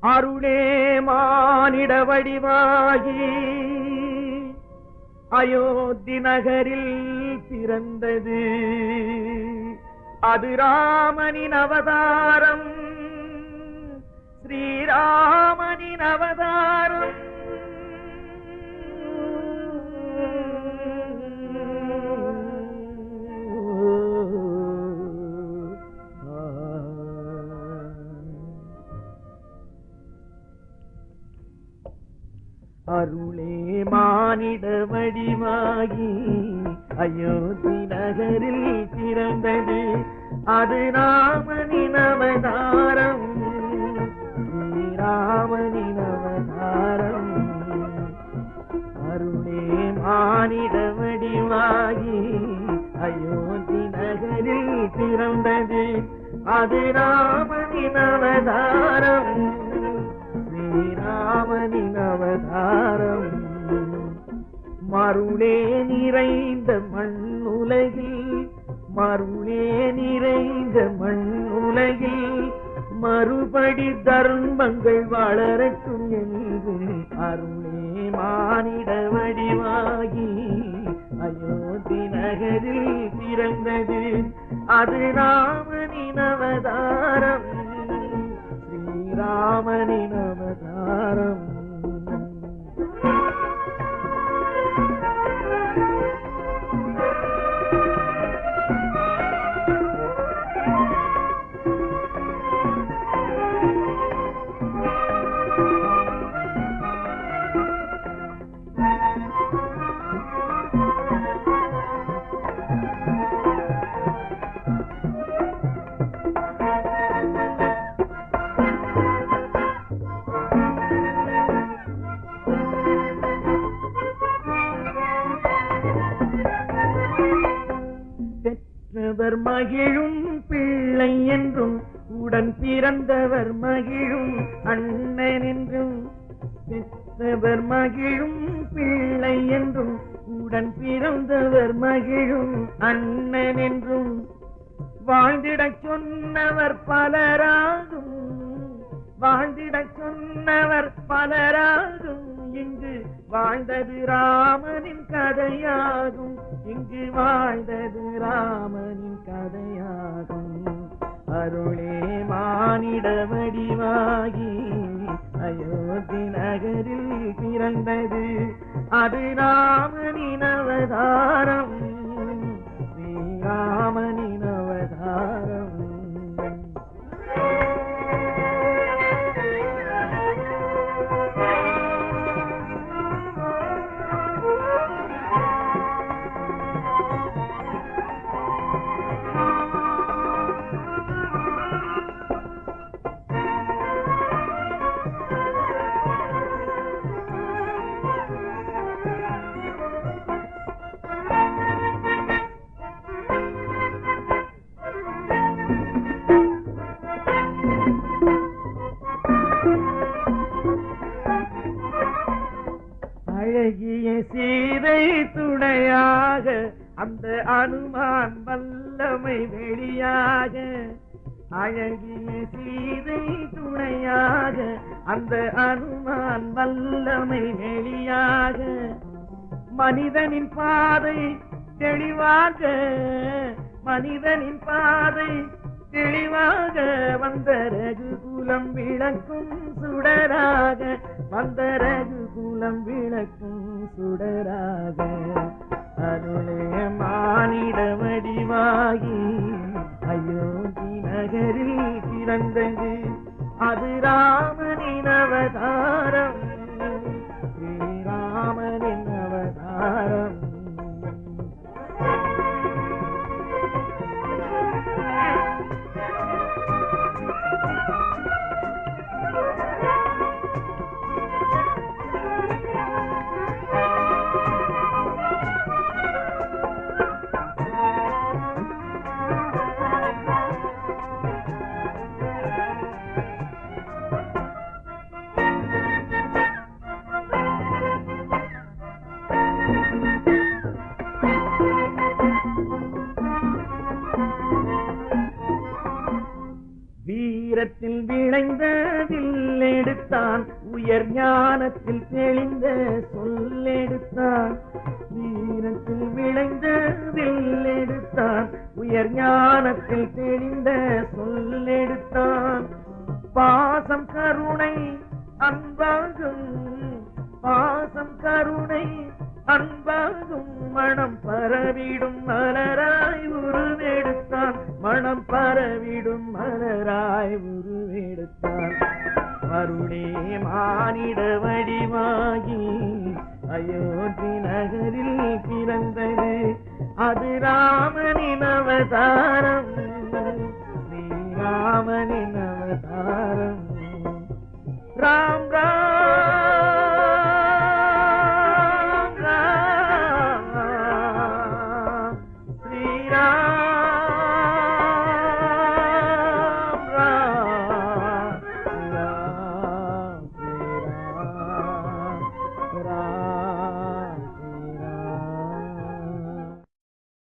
அருளே மானிட வடிவாகி அயோத்தி நகரில் பிறந்தது. அது ராமனின் அவதாரம், ஸ்ரீராமனின் அவதாரம். அருளே மானிட வடிவாகி அயோத்தி நகரில் பிறந்தது. அது ராமனின் அவதாரம், ஸ்ரீராமனின் அவதாரம். அருளே மானிட வடிவாகி அயோத்தி நகரில் பிறந்தது. அது ராமனின் அவதாரம், ஸ்ரீராமனின் அவதாரம். மருளே நிறைந்த மண்ணுலகில், மருளே நிறைந்த மண்ணுலகில் மறுபடி தர்மங்கள் வளரட்டும் என்று அருளே மானிட வடிவாகி அயோத்தி நகரில் பிறந்தது. அது ராமனின் அவதாரம், ஸ்ரீராமனின் அவதாரம். பெற்றவர் மகிழும் பிள்ளை என்றும், உடன் பிறந்தவர் மகிழும் அண்ணன் என்றும். பெற்றவர் மகிழும் பிள்ளை என்றும், உடன் பிறந்தவர் மகிழும் அண்ணன் என்றும். வாழ்ந்திடச் சொன்னவர் பலராகும், வாழ்ந்திடச் சொன்னவர் பலராகும். இங்கு வாழ்ந்தது ராமனின் கதையாகும், இங்கு வாழ்ந்தது ராமனின் கதையாகும். அருளே மானிட வடிவாகி அயோத்தி நகரில் பிறந்தது. அது ராமனின் அவதாரம், ஸ்ரீராமனின் அவதாரம். அழகிய சீதை துணையாக அந்த அனுமான் வல்லமை வெளியாக, அழகிய சீதை துணையாக அந்த அனுமான் வல்லமை வெளியாக. மனிதனின் பாதை தெளிவாக, மனிதனின் பாதை தெளிவாக வந்த ரகுகுலம் விளக்கும் சுடராக, வந்த ரகுகுலம் விளக்கும் சுடராக. அருளே மானிட வடிவாகி அயோத்தி நகரில் பிறந்தது. அது ராமனின் அவதாரம், ஸ்ரீராமனின் அவதாரம். சொல்லெடுத்தான் உயர் ஞானத்தில் தெளிந்த சொல்லெடுத்தான் வீரத்தில் விளைந்த வில்லெடுத்தான் உயர் ஞானத்தில் தெளிந்த சொல்லெடுத்தான் பாசம் கருணை அன்பாகும் பாசம் கருணை அன்பாகும் மனம் பரவிடும் மலராய் உருவெடுத்தான் மனம் பரவிடும் மலராய் உருவெடுத்தான் அருளே மானிட வடிவாகி அயோத்தி நகரில் பிறந்தது அது ராமனின் அவதாரம் ஸ்ரீராமனின் அவதாரம் ராம் ராம் ராம் ஸ்ரீராம் ராம் ராம் ராம்